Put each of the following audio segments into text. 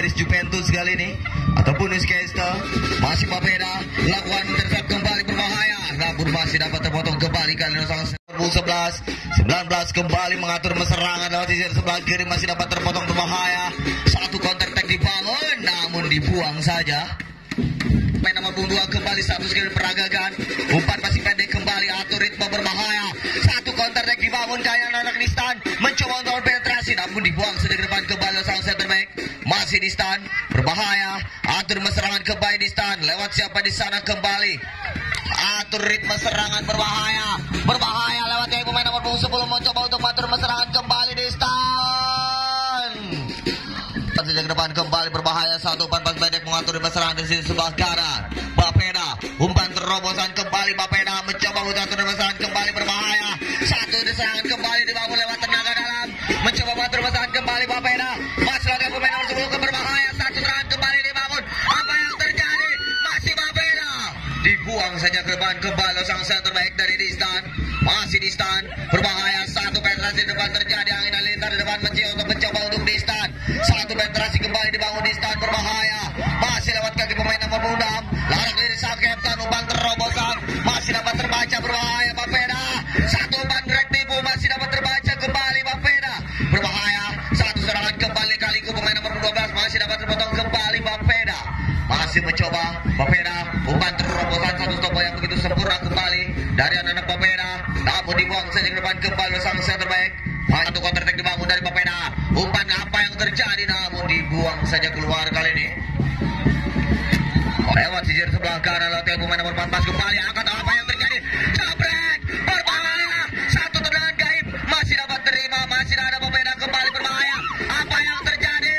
garis Juventus kali ini ataupun Newcastle. Masih Papeda lakukan intercept kembali berbahaya, namun masih dapat terpotong kembali kali ini. 11 19 kembali mengatur serangan lewat sisi sebelah kiri, masih dapat terpotong berbahaya. Satu counter attack dibangun namun dibuang saja. Main nomor 2 kembali satu skill peragakan. Umpan masih pendek kembali, atur ritme berbahaya. Satu counter attack dibangun kayak anak di stand, mencoba untuk penetrasi namun dibuang sedikit depan kembali sang center back. Masih di stand berbahaya, atur serangan kembali di stand. Lewat siapa di sana kembali. Atur ritme serangan berbahaya. Berbahaya lewat yang pemain nomor 10 mencoba untuk atur serangan kembali di stand. Sejak depan kembali berbahaya, satu umpan pas pendek mengatur ritme serangan di sisi sebelah kanan. Bapeda umpan terobosan kembali, Bapeda mencoba untuk atur ritme serangan kembali berbahaya. Satu serangan kembali dibangun lewat tenaga dalam, mencoba mengatur ritme serangan kembali Bapeda. Masih lagi pemain nomor 10 ke berbahaya, satu serangan kembali dibangun. Apa yang terjadi? Masih Bapeda dibuang saja ke depan kembali sang center back dari Distan. Masih Distan berbahaya, satu penetrasi depan terjadi, angin halilintar di depan mencoba untuk Distan. Satu penetrasi kembali dibangun Distan berbahaya. Masih lewat kaki pemain nomor 6. Larak diri sang kapten, umpan terobosan masih dapat terbaca berbahaya Bapeda. Satu umpan direct tipu masih dapat terbaca kembali Bapeda. Berbahaya, satu serangan kembali kali ke pemain nomor 12 masih dapat terpotong kembali Bapeda. Masih mencoba Bapeda, umpan terobosan satu stop yang begitu sempurna kembali dari anak-anak Bapeda, namun dibuang saja ke depan kembali sang center back. Satu counter attack dibangun dari Bapeda. Umpan apa yang terjadi namun dibuang saja keluar kali ini. Lewat sisi sebelah kanan lewat pemain nomor 14 kembali, angkat apa yang terjadi? Jabret berbahaya, satu tendangan gaib masih dapat terima, masih ada Bapeda kembali berbahaya. Apa yang terjadi?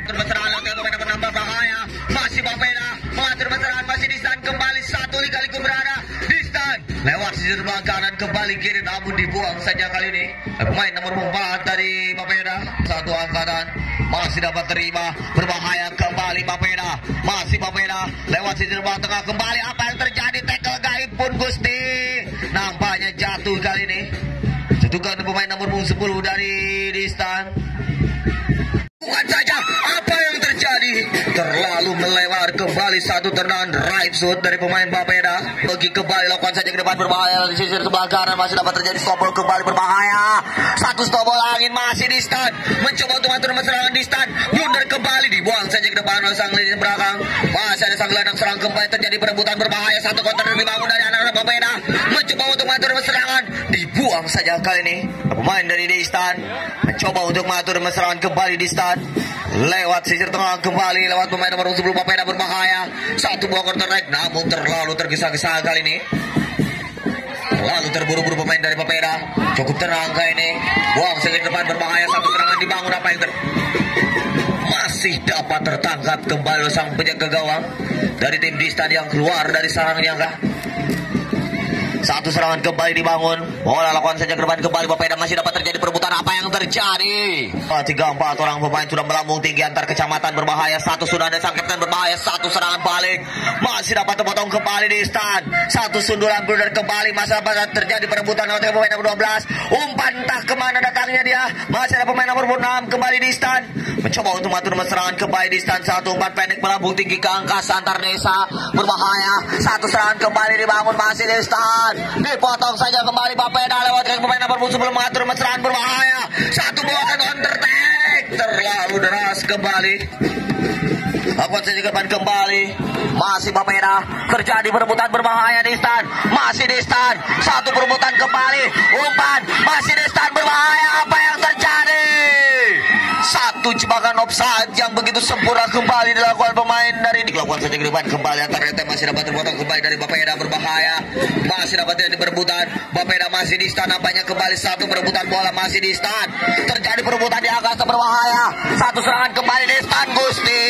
Terbeserangan lewat pemain nomor 16 bahaya, masih Bapeda mengatur beserangan, masih Distan kembali satu liku berada Distan lewat sisi sebelah kanan kembali kiri namun dibuang saja kali ini. Pemain nomor 4 dari Bapeda, satu angkatan masih dapat terima, berbahaya kembali Bapeda. Masih Bapeda lewat sisi sebelah tengah kembali, apa yang terjadi? Tackle gaib pun Gusti nampaknya jatuh kali ini. Jatuhkan pemain nomor 10 dari Distan. Bukan saja apa yang terjadi, terlalu melewat kembali satu tendangan right shoot dari pemain Bapeda. Bagi kembali lakukan saja ke depan berbahaya di sisi sebelah kanan, masih dapat terjadi stop ball kembali berbahaya. Satu stop ball angin masih di stand, mencoba untuk mengatur serangan di stand, blunder kembali dibuang saja ke depan oleh sang lini belakang. Masih ada sang gelandang serang kembali, terjadi perebutan berbahaya, satu counter dibangun dari anak-anak Bapeda, mencoba untuk mengatur serangan, dibuang saja kali ini. Pemain dari Distan mencoba untuk mengatur serangan kembali di stand. Lewat sisi tengah kembali lewat pemain nomor 10 Bapeda berbahaya. Satu buah counter attack namun terlalu tergesa-gesa kali ini. Lalu terburu-buru pemain dari Bapeda. Cukup tenang kali ini. Buang saja ke depan berbahaya, satu serangan dibangun, apa yang masih dapat tertangkap kembali sang penjaga gawang dari tim Distan yang keluar dari sarang nyangka. Satu serangan kembali dibangun, bola lakukan saja ke depan kembali Bapeda, masih dapat terjadi perebutan, apa yang terjadi? 3-4 orang pemain sudah melambung tinggi antar kecamatan berbahaya, satu sudah ada sang kapten berbahaya, satu serangan balik masih dapat terpotong kembali di stand, satu sundulan blunder kembali, masih dapat terjadi perebutan oleh pemain nomor 12, umpan entah kemana datangnya dia, masih ada pemain nomor 6 kembali di stand, mencoba untuk mengatur serangan kembali di stand, satu umpan pendek melambung tinggi ke angkasa antar desa berbahaya, satu serangan kembali dibangun masih di stand. Dipotong saja kembali Bapeda lewat kaki pemain nomor 10 sebelum mengatur serangan berbahaya. Satu buah counter attack terlalu deras kembali. Lakukan saja ke depan kembali. Masih Bapeda, terjadi perebutan berbahaya di stand. Masih di stand, satu perebutan kembali. Umpan masih di stand berbahaya. Apa yang terjadi? Satu jebakan offside yang begitu sempurna kembali dilakukan pemain dari dilakukan saja ke depan kembali antar rete, masih dapat terpotong kembali dari Bapeda berbahaya, masih dapat terjadi perebutan. Bapeda masih di stand, nampaknya kembali satu perebutan bola masih di stand, terjadi perebutan di angkasa berbahaya, satu serangan kembali di stand Gusti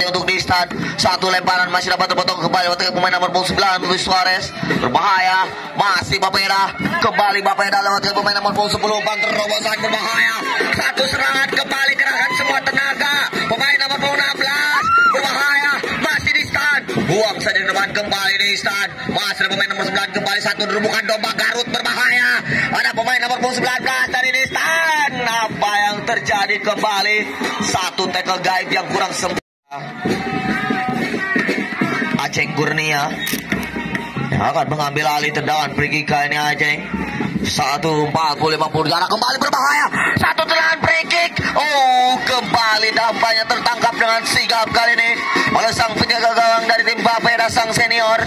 untuk di stand, satu lemparan masih dapat terpotong kembali oleh pemain nomor 9 Luis Suarez berbahaya, masih Bapeda kembali Bapeda lewat pemain nomor 10 umpan terobosan berbahaya, satu serangan kembali, kerahkan semua tenaga pemain nomor 16 berbahaya, masih di stand, buang saja ke depan kembali di stand, masih ada pemain nomor 9 kembali, satu rebukan domba Garut berbahaya, ada pemain nomor 19 dari di stand, apa yang terjadi? terjadi kembali. Satu tackle gaib yang kurang sempurna. Aceh Kurnia akan mengambil alih tendangan free kick ini Aceh. 1-4-50 jarak kembali berbahaya. Satu tendangan free kick. Oh, kembali nampaknya tertangkap dengan sigap kali ini oleh sang penjaga gawang dari tim Bapeda sang senior.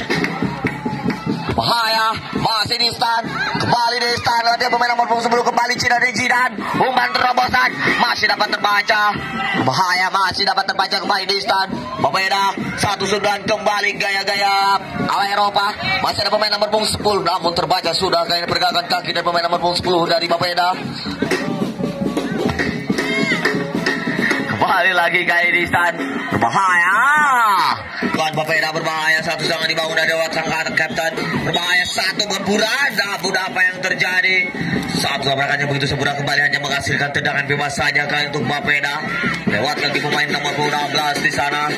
Bahaya, masih di stand. Kembali di stand. Latihan pemain nomor 10 kembali Zidan. Umpan terobosan masih dapat terbaca. Bahaya, masih dapat terbaca kembali di stand. Bapeda satu sundulan kembali gaya-gaya ala Eropa. Masih ada pemain nomor 10 namun terbaca sudah kali ini pergerakan kaki dari pemain nomor 10 dari Bapeda. Kembali lagi kali di stand. Berbahaya. Tuan Bapeda berbahaya. Satu serangan dibangun dari sang kapten. Berbahaya. Satu berburan. Namun apa yang terjadi? Satu tabrakannya begitu sempurna kembali hanya menghasilkan tendangan bebas saja kali untuk Bapeda. Lewat kaki pemain nomor 16 di sana.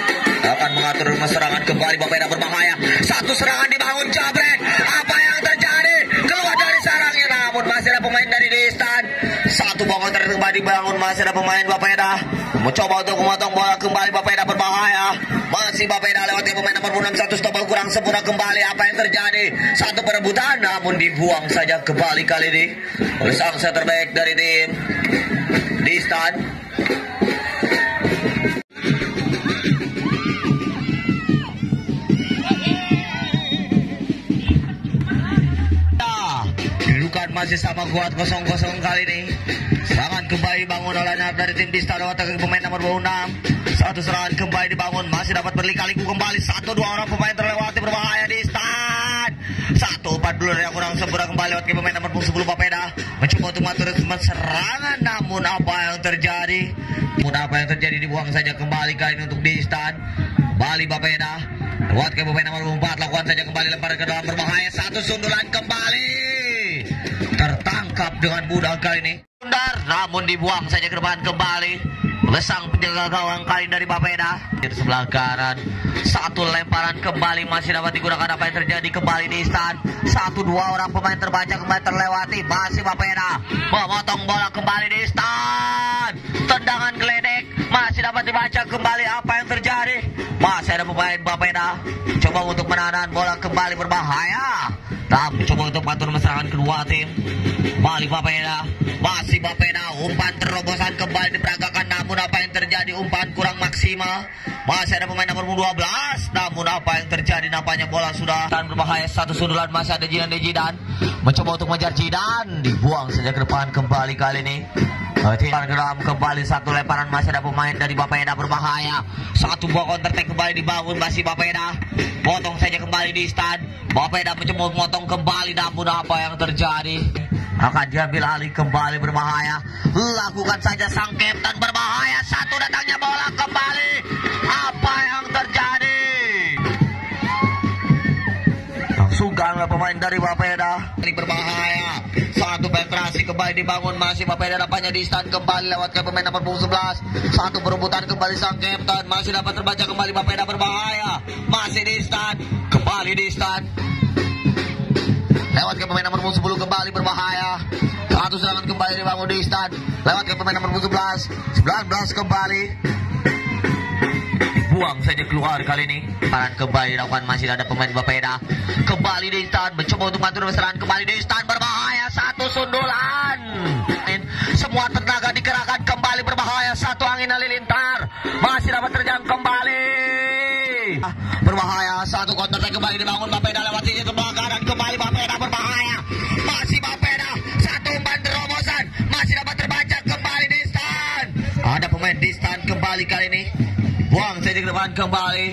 Akan mengatur serangan kembali. Bapeda berbahaya. Satu serangan dibangun jabret. Apa yang terjadi? Keluar dari sarangnya namun masih ada pemain dari Destan. Satu bangun terkembali dibangun masih ada pemain Bapeda. Mencoba untuk memotong bola kembali. Bapeda berbahaya. Masih Bapeda lewat pemain nomor 61 stop kurang sempurna kembali. Apa yang terjadi? Satu perebutan namun dibuang saja kembali kali ini oleh sang center back dari tim Destan. Masih sama kuat 0-0 kali ini. Serangan kembali dibangun oleh dari tim Destan lewat pemain nomor 26. Satu serangan kembali dibangun masih dapat berliku-liku kembali. 1-2 orang pemain terlewati berbahaya Destan. 1-4 dulu yang kurang sempurna kembali lewat pemain nomor 10 Bapeda. Mencoba untuk mengatur serangan namun apa yang terjadi? Dibuang saja kembali kali ini untuk Destan. Kembali Bapeda lewat pemain nomor 4 lakukan saja kembali lempar ke dalam berbahaya. Satu sundulan kembali. Tertangkap dengan mudah kali ini. Namun dibuang saja ke depan kembali. Besang penjaga gawang kali dari Bapeda. Di sebelah kanan. Satu lemparan kembali masih dapat digunakan. Apa yang terjadi kembali di stand. 1-2 orang pemain terbaca kembali terlewati. Masih Bapeda memotong bola kembali di stand. Tendangan geledek masih dapat dibaca kembali. Apa yang terjadi? Masih ada pemain Bapeda coba untuk menahan bola kembali berbahaya. Tapi coba untuk mengatur serangan kedua tim. Kembali Bapeda. Masih Bapeda. Umpan terobosan kembali diperagakan. Namun apa yang terjadi? Umpan kurang maksimal. Masih ada pemain nomor 12. Namun apa yang terjadi? Nampaknya bola sudah dan berbahaya. Satu sundulan masih ada Zidan. Mencoba untuk mengejar Zidan. Dibuang saja ke depan kembali kali ini. Dalam kembali satu lemparan masih ada pemain dari Bapeda berbahaya. Satu buah counter attack kembali dibangun masih Bapeda. Potong saja kembali di stand. Bapeda mencoba memotong kembali namun apa yang terjadi? Akan diambil alih kembali berbahaya. Lakukan saja sang kapten berbahaya. Satu datangnya bola kembali. Apa yang terjadi? Langsung ganggu pemain dari Bapeda. Ini berbahaya. Satu penetrasi kembali dibangun masih Bapeda dapatnya di stand kembali lewat ke pemain nomor 11. Satu perebutan kembali sang kapten masih dapat terbaca kembali Bapeda berbahaya. Masih di stand. Kembali di stand. Lewat ke pemain nomor 10 kembali berbahaya. Satu serangan kembali dibangun di stand. Lewat ke pemain nomor 11. 19 kembali. Buang saja keluar kali ini. Paran kembali dilakukan masih ada pemain Bapeda. Kembali di stand. Mencoba untuk mengatur serangan kembali di stand berbahaya. Satu sundulan. Semua tenaga dikerahkan kembali berbahaya. Satu angin halilintar. Masih dapat terjang kembali. Berbahaya. Satu counter attack kembali dibangun Bapeda lewat sini sebelah kanan kembali Bapeda berbahaya. Masih Bapeda. Satu umpan terobosan. Masih dapat terbaca kembali di stand. Ada pemain di stand kembali kali ini. Buang saja ke depan kembali.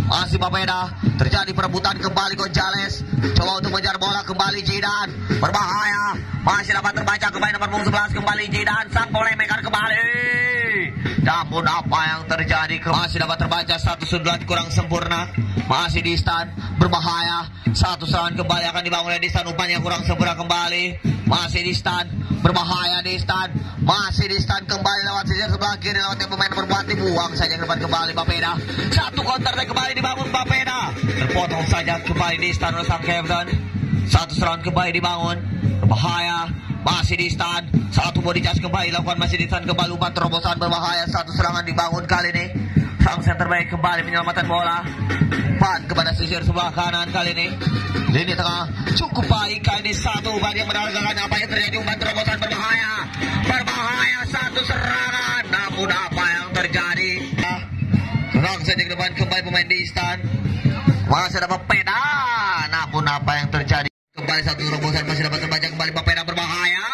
Masih Bapeda. Terjadi perebutan kembali Gonzales. Coba untuk mengejar bola kembali Zidan. Berbahaya. Masih dapat terbaca kembali nomor 11 kembali Zidan. Sang polemekan kembali. Namun apa yang terjadi? Masih dapat terbaca satu sundulan kurang sempurna. Masih di stand. Berbahaya. Satu serangan kembali akan dibangun oleh di stand. Umpannya kurang sempurna kembali. Masih di stand. Berbahaya di stand. Masih di stand kembali lewat sisi sebelah kiri lewat pemain berbuat dibuang saja ke depan kembali Bapeda. Satu counter kembali dibangun Bapeda. Terpotong saja kembali di stand oleh sang kapten. Satu serangan kembali dibangun. berbahaya. Masih di stand. Satu body charge kembali lakukan, masih di stand kembali. Umpan terobosan berbahaya. Satu serangan dibangun kali ini. Sang center back kembali menyelamatkan bola. Umpan kepada sisir sebelah kanan kali ini. Lini tengah cukup baik kali ini. Satu umpan yang menargetkan. Apa yang terjadi? Umpan terobosan berbahaya. Berbahaya satu serangan. Namun apa yang terjadi? Serang saja ke depan kembali pemain di stand. Masih ada Bapeda. Namun apa yang terjadi? Kembali satu terobosan masih dapat terbaca kembali. Bapeda berbahaya.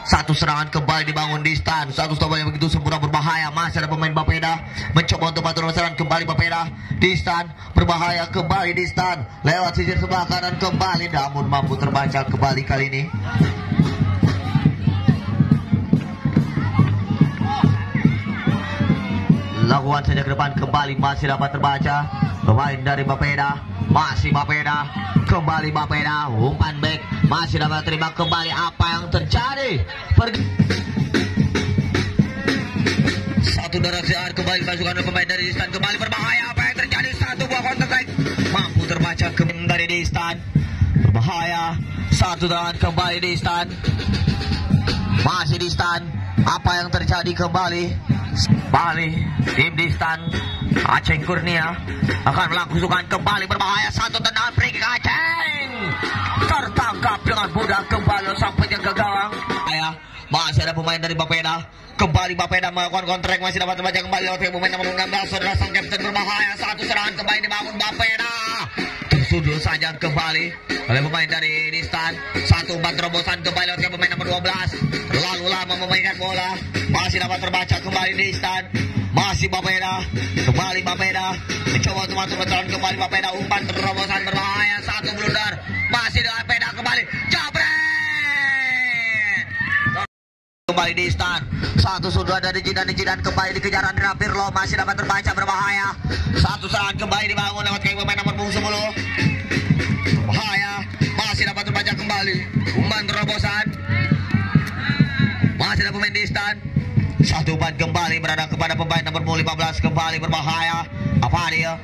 Satu serangan kembali dibangun di stand. Satu stop yang begitu sempurna berbahaya. Masih ada pemain Bapeda mencoba untuk atur serangan kembali. Bapeda di stand berbahaya kembali di stand. Lewat sisir sebelah kanan kembali. Namun mampu terbaca kembali kali ini. Lakukan saja ke depan kembali. Masih dapat terbaca. Pemain dari Bapeda. Masih Bapeda. Kembali Bapeda. Umpan back. Masih dapat terima kembali. Apa yang terjadi? Satu direksi kembali masukkan pemain dari Distan. Kembali berbahaya. Apa yang terjadi? Satu buah counter attack. Mampu terbaca dari Distan. Berbahaya. Satu tangan kembali Distan. Masih Distan. Apa yang terjadi kembali? Bali tim Distan. Aceng Kurnia akan melakukan kembali berbahaya. Satu tendangan free kick. Aceng tertangkap dengan mudah kembali sang penjaga gawang. Masih ada pemain dari Bapeda. Kembali Bapeda melakukan kontrak. Masih dapat terbaca kembali oleh pemain nomor 16. Saudara sang kapten berbahaya. Satu serangan kembali dibangun Bapeda. Tersudul saja kembali oleh pemain dari Distan. Satu umpan terobosan kembali oleh pemain nomor 12. Terlalu lama memainkan bola. Masih dapat terbaca kembali Distan. Masih Bapeda. Kembali Bapeda. Mencoba untuk masuk besaran kembali Bapeda. Umpan terobosan berbahaya. Satu blunder. Masih dengan Bapeda kembali. Jabret. Kembali di stand. Satu sudah dari Jidan kembali dikejar Andrea Pirlo. Masih dapat terbaca berbahaya. Satu serangan kembali dibangun lewat kaki pemain nomor 10. Berbahaya. Masih dapat terbaca kembali. Umpan terobosan. Masih ada pemain di stand. Satu umpan kembali berada kepada pemain nomor 15. Kembali berbahaya. Apa dia?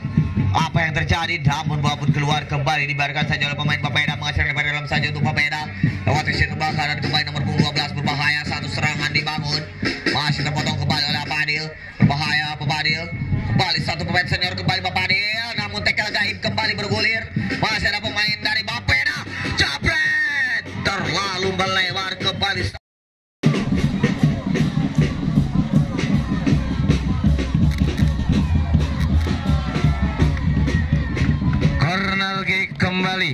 Apa yang terjadi? Namun bola pun keluar kembali. Dibiarkan saja oleh pemain Bapeda. Menghasilkan pada dalam saja untuk Bapeda. Lewat sisi sebelah kanan pemain nomor 12 berbahaya. Satu serangan dibangun. Masih terpotong kembali oleh Apadil. Berbahaya Apadil. Kembali satu pemain senior kembali Apadil. Namun tackle gaib kembali bergulir. Masih ada pemain dari Bapeda. Jabret. Terlalu melebar kembali. Corner kick kembali.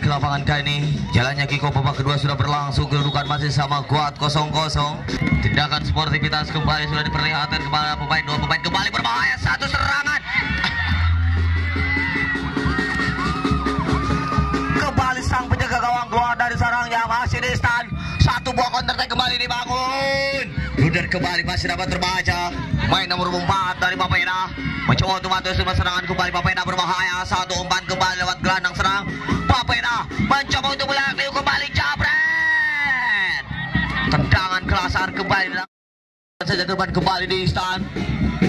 Lapangan kali ini jalannya kick-off babak kedua sudah berlangsung, kedudukan masih sama kuat 0-0. Tindakan sportivitas kembali sudah diperlihatkan kepada dua pemain kembali berbahaya. Satu serangan kembali sang penjaga gawang keluar dari sarangnya. Masih di stand. Satu buah counter attack kembali dibangun. blunder kembali masih dapat terbaca. Main nomor 4 dari Bapeda mencoba untuk maju serangan kembali. Bapeda berbahaya, satu umpan kembali lewat gelandang serang. Bapeda mencoba untuk melangkah kembali, jabret. Tendangan kelasar kembali saja depan kembali di Istan.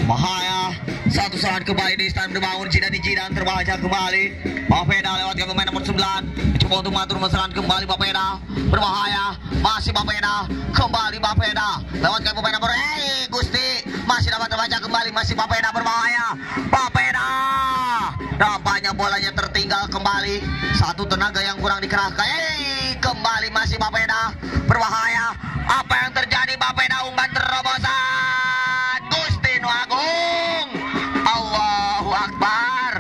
Bahaya, satu serangan kembali di Istan berbangun. Jidan terbaca kembali. Bapeda lewat ke pemain nomor 9 mencoba untuk mengatur serangan kembali. Bapeda berbahaya, masih Bapeda kembali. Bapeda lewat ke pemain nomor Gusti masih dapat terbaca kembali. Masih Bapeda berbahaya. Bapeda nampaknya bolanya tertinggal kembali. Satu tenaga yang kurang dikerahkan. Kembali masih Bapeda berbahaya. Apa yang terjadi? Bapeda umpan terobosan Gustin Agung. Allahu Akbar.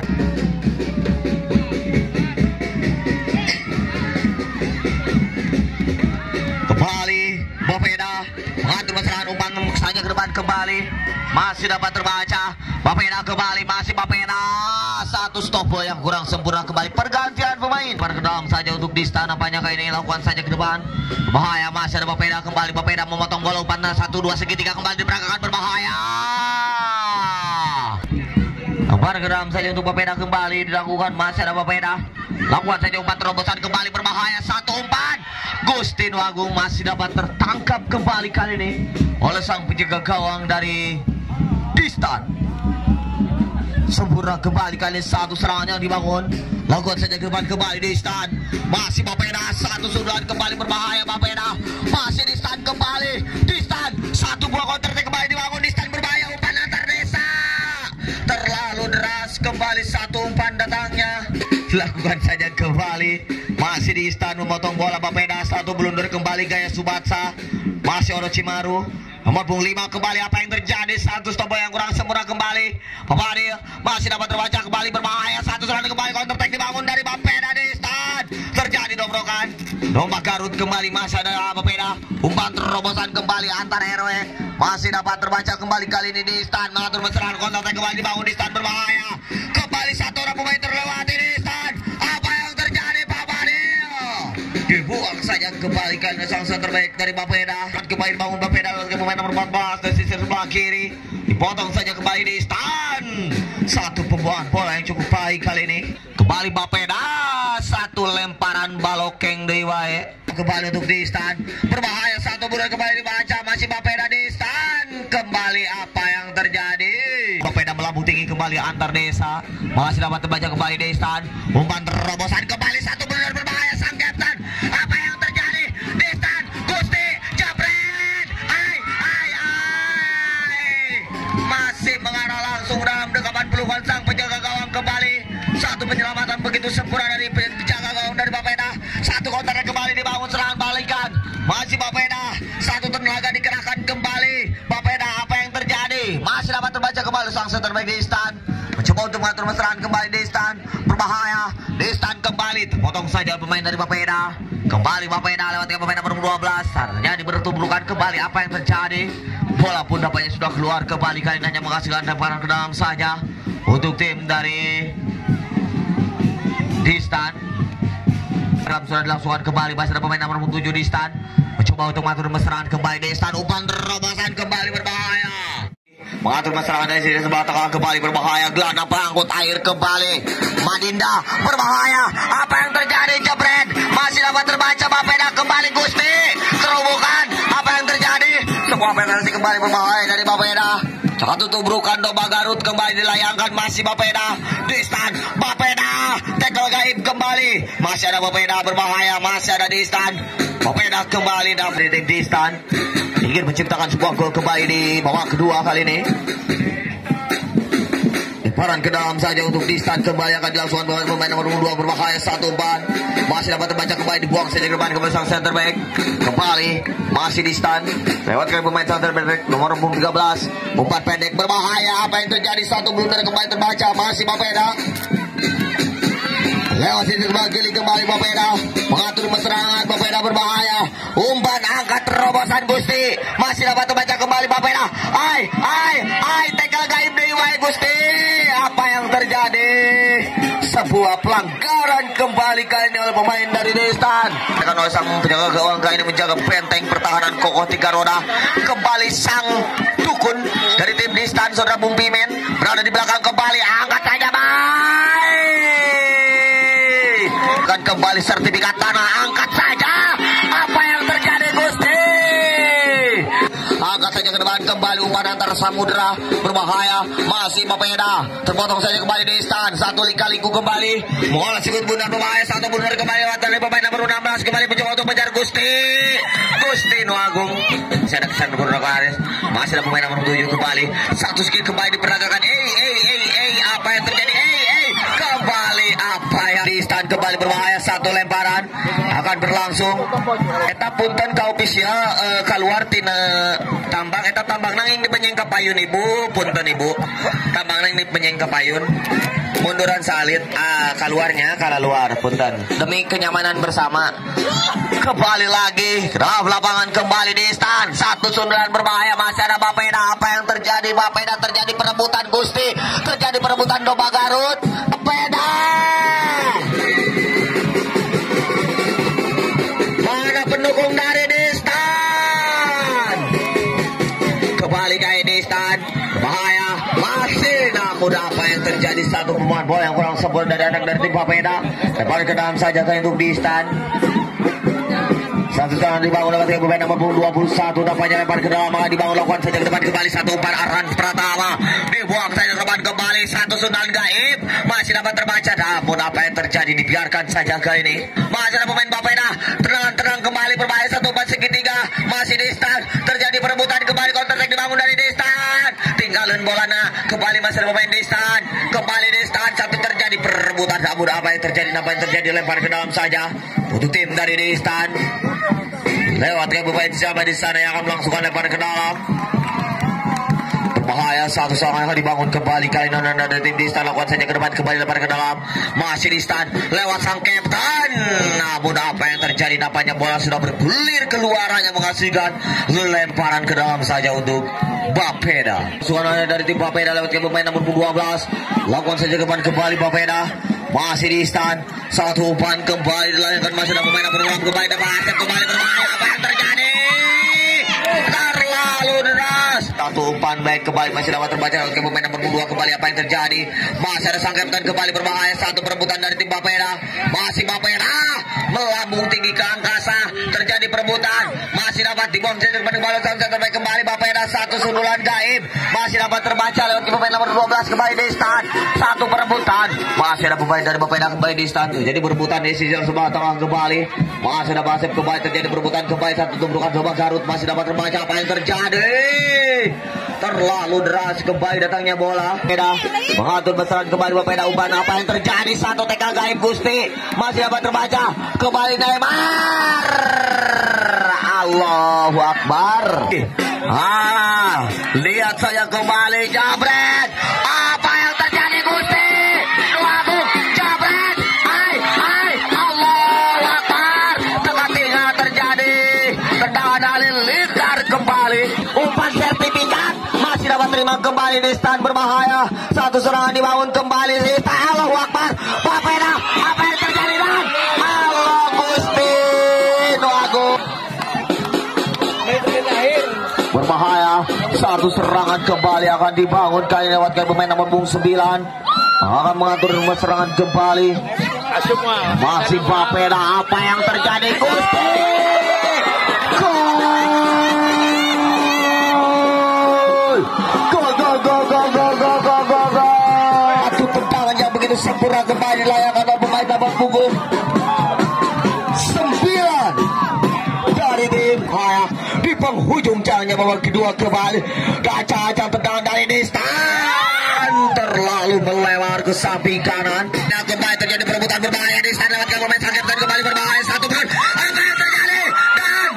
Kembali Bapeda mengatur serangan, umpan saja ke depan kembali. Masih dapat terbaca. Bapeda kembali, masih Bapeda. Satu stopper yang kurang sempurna kembali. Pergantian pemain. Pergedam saja untuk Distan. Nampaknya kali ini lakukan saja ke depan. Bahaya, masih ada Bapeda kembali. Bapeda memotong bola, umpan 1-2 segitiga kembali diperagakan, berbahaya. Pergedam saja untuk Bapeda kembali dilakukan. Masih ada Bapeda. Lakukan saja umpan terobosan kembali, berbahaya. Satu umpan. Gustin Agung masih dapat tertangkap kembali kali ini oleh sang penjaga gawang dari Distan. Sempurna kembali kali satu serangan yang dibangun. Lakukan saja ke depan kembali Distan. Masih Bapeda, satu sundulan kembali, berbahaya Bapeda. Masih Distan kembali. Distan, satu buah counter kembali dibangun. Distan berbahaya, umpan antar desa. Terlalu deras kembali, satu umpan datangnya. Lakukan saja kembali. Masih Distan memotong bola. Bapeda, satu blunder kembali gaya Subatsa. Masih Orochimaru. Nomor 5 kembali, apa yang terjadi? Satu stopper yang kurang sempurna kembali. Papadi masih dapat terbaca kembali, berbahaya. Satu serangan kembali, counter attack dibangun dari Bapeda Distan. Terjadi dobrokan. Domba Garut kembali, masih ada Bapeda. Umpan terobosan kembali antar RW. Masih dapat terbaca kembali kali ini Distan. Mengatur serangan, counter attack kembali dibangun. Distan berbahaya. Kembali satu orang pemain terlewati Distan. Apa yang terjadi Papadi? Dibuang saja kembali karena sang terbaik dari Bapeda. Kembali bangun Bapeda ke pemain nomor 14 dari sisi sebelah kiri. Dipotong saja kembali di Stan. Satu pembuangan bola yang cukup baik kali ini. Kembali Bapeda. Satu lemparan balokeng dari wae. Kembali untuk di Stan. Berbahaya, satu bulan kembali dibaca. Masih Bapeda di Stan. Kembali apa yang terjadi? Bapeda melambung tinggi kembali antar desa. Masih dapat terbaca kembali di Stan. Umpan terobosan kembali, satu bulan berbahaya sang kapten. Apa yang terjadi? Di Stan, Gusti, jabret. Masih mengarah langsung dalam dekapan pelukan sang penjaga gawang kembali. Satu penyelamatan begitu sempurna dari penjaga gawang dari Bapeda. Satu counter kembali dibangun, serangan balikan. Masih Bapeda, satu tenaga dikerahkan kembali. Bapeda, apa yang terjadi? Masih dapat terbaca kembali sang terbaik di Distan. Mencoba untuk mengatur serangan kembali Distan. Berbahaya, Distan kembali. Terpotong saja pemain dari Bapeda. Kembali Bapeda lewat ke pemain nomor 12. Ternyata bertumbukan kembali, apa yang terjadi? Bola pun dapatnya sudah keluar kembali, kali ini hanya menghasilkan lemparan ke dalam saja untuk tim dari Distan. Sudah dilangsungkan kembali, masih ada pemain nomor 7 Distan. Mencoba untuk mengatur serangan kembali Distan. Umpan terobosan kembali, berbahaya. Mengatur serangan dari sisi sebelah tengah kembali, berbahaya. Gelandang pengangkut air kembali. Madinda berbahaya. Apa yang terjadi? Jebret. Masih dapat terbaca Bapeda kembali. Gusti terobokan. Apa yang terjadi? Sebuah penetrasi kembali berbahaya dari Bapeda. Satu tubrukan Domba Garut kembali dilayangkan. Masih Bapeda. Distan. Bapeda. Tackle gaib kembali. Masih ada Bapeda berbahaya. Masih ada Distan. Bapeda kembali dari Distan. Ingin menciptakan sebuah gol kembali di babak kedua kali ini. Lemparan ke dalam saja untuk Distan, kembali akan dilangsungkan oleh pemain nomor 2 berbahaya. Satu umpan masih dapat terbaca kembali, dibuang saja ke depan ke sang center back. Kembali masih Distan lewat ke pemain center back nomor 13. Umpan pendek berbahaya. Apa yang terjadi? Satu blunder kembali terbaca. Masih Bapeda lewat sisi sebelah kiri kembali Bapeda mengatur serangan. Bapeda berbahaya. Umpan angkat terobosan Gusti. Masih dapat terbaca kembali Bapeda. Tackle gaib dari Gusti. Apa yang terjadi? sebuah pelanggaran kembali kali ini oleh pemain dari Destan. Akan oleh sang penjaga gawang kali ini menjaga benteng pertahanan kokoh tiga roda. Kembali sang dukun dari tim Destan, saudara Bung Pimen berada di belakang kembali. Angkat saja baik. Dan kembali sertifikat tanah. Angkat saja. Apa yang terjadi Gusti? Angkat saja ke depan kembali umpan antar samudera berbahaya. Masih Mapeda terpotong saja kembali di stand. Satu lika-liku kembali mengolah sikut bundar berbahaya. Satu bundar kembali lewat dari pemain nomor 16 kembali mencoba untuk mengejar Gusti Nuagung. Masih ada kesan bundar Karis. Masih ada pemain nomor 7 kembali. Satu skill kembali diperagakan. Apa yang terjadi? Kembali apa yang di stand kembali berbahaya. Satu lemparan akan berlangsung. Eta punten kau ofisial keluar tina tambang. Eta tambang nanging di penyengka payun ibu. Punten ibu. Tambang nanging di penyengka payun. Munduran salit. Keluarnya kala luar. Punten. Demi kenyamanan bersama. Kembali lagi. Dalam lapangan kembali di stand. Satu sundulan berbahaya. Masih ada Bapeda. Apa yang terjadi? Bapeda terjadi perebutan Gusti. Terjadi perebutan domba Garut. Bapeda. Mana pendukung dari Destan? Kembali ke Destan. Bahaya. Masih namun apa yang terjadi? Satu pemain bola yang kurang sempurna dari anak dari tim Bapeda. Lepas ke dalam saja untuk Destan. Satu serangan dibangun oleh pemain nomor 21. Nampaknya lempar ke dalam, maka dibangun lakukan saja ke depan kembali. Satu umpan Arhan Pratama dibuang saja ke depan kembali. Satu sundan gaib masih dapat terbaca. Namun apa yang terjadi? Dibiarkan saja kali ini. Masih ada pemain Bapeda. Tenang kembali berbahaya. Satu umpan segitiga masih Destan. Terjadi perebutan kembali, counter attack dibangun dari Destan. Tinggalin bolana kembali masih ada pemain Destan. Kembali Destan. Satu terjadi perebutan. Namun apa yang terjadi? Lempar ke dalam saja untuk tim dari Destan. Lewat ke pemain siapa di sana yang akan melangsungkan lempar ke dalam. Berbahaya. Satu serangan yang dibangun kembali kali ini dari tim Destan. Lakukan saja ke depan kembali lempar ke dalam. Masih Destan lewat sang kapten. Namun apa yang terjadi? Nampaknya bola sudah bergulir keluar, hanya menghasilkan lemparan ke dalam saja untuk Bapeda. Suaranya dari tim Bapeda lewat ke pemain nomor 12. Lakukan saja ke depan kembali Bapeda. Masih Destan. Satu umpan kembali dilayangkan. Masih ada pemain nomor 6 kembali dapat kembali berbahaya. Apa yang terjadi? Terlalu deras. Satu umpan baik kembali masih dapat terbaca ke pemain nomor 2 kembali. Apa yang terjadi? Masih ada sang kapten kembali berbahaya. Satu perebutan dari tim Bapeda. Masih Bapeda melambung tinggi ke angkasa. Terjadi perebutan. Masih dapat dibuang saja kembali terbaik kembali Bapeda. Satu sundulan gaib masih dapat terbaca lewat ke pemain nomor 12 kembali Destan. Satu perebutan. Masih ada pemain dari Bapeda kembali di stand. Jadi perebutan di sisi sebelah tengah kembali. Masih ada Basep kembali. Terjadi perebutan kembali. Satu tumpukan coba Garut. Masih dapat terbaca apa yang terjadi. Terlalu deras kembali datangnya bola. Bapeda mengatur besaran kembali Bapeda. Umpan apa yang terjadi? Satu TK gaib Gusti. Masih dapat terbaca. Kembali Neymar. Allahu Akbar. Lihat saja kembali jabret. Apa yang terjadi Gusti? Umpan sertifikat masih dapat terima kembali di stand berbahaya. Satu serangan dibangun kembali di stand. Allahu Akbar. Bapeda. Apa yang terjadi dan Allah Gusti Nuagung. Berbahaya. Satu serangan kembali akan dibangun kali lewat pemain nomor 9. Akan mengatur serangan kembali. Masih Bapeda. Apa yang terjadi Gusti? Adu tendangan yang begitu sempurna kembali dilayangkan oleh pemain nomor punggung 9 dari tim Haya. Di penghujung jalannya babak kedua kembali. Gaca-gaca tendangan dari Destan. Terlalu melewar ke samping kanan. Nah kembali terjadi perebutan berbahaya. Destan lewatkan pemain sakit dan kembali berbahaya. Satu bulan. Apa yang terjadi? Dan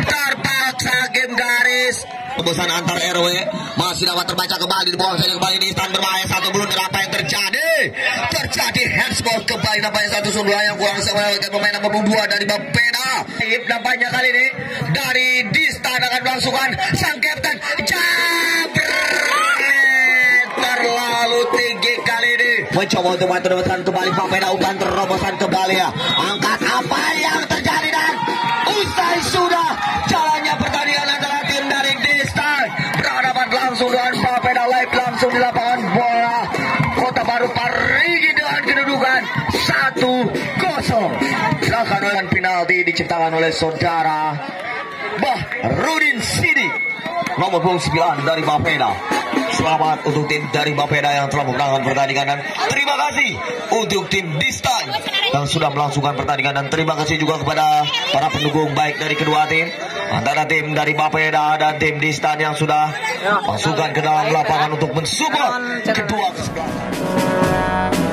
terpaksa game garis. Tebusan antar RW masih dapat terbaca kembali, dibuang saja kembali di stand berbahaya. Satu belum. Apa yang terjadi? Terjadi handsball kembali. Nampaknya satu sundulan yang kurang melewatkan pemain nomor 2 dari Bapeda. Nampaknya kali ini dari Destan akan melangsungkan sang kapten jabret. Terlalu tinggi mencoba untuk meneruskan kembali Bapeda, umpan terobosan kembali ya. Angkat apa yang terjadi dan usai sudah jalannya pertandingan antara tim dari Distan berhadapan langsung dengan Bapeda live langsung di lapangan bola Kota Baru Parigi dengan kedudukan 1-0. Silakan oleh penalti diciptakan oleh saudara Bahrudin Sidik nomor 9 dari Bapeda. Selamat untuk tim dari Bapeda yang telah memenangkan pertandingan dan terima kasih untuk tim Distan yang sudah melangsungkan pertandingan dan terima kasih juga kepada para pendukung baik dari kedua tim antara tim dari Bapeda dan tim Distan yang sudah masukkan ke dalam lapangan untuk mensupport kedua kesebelasan.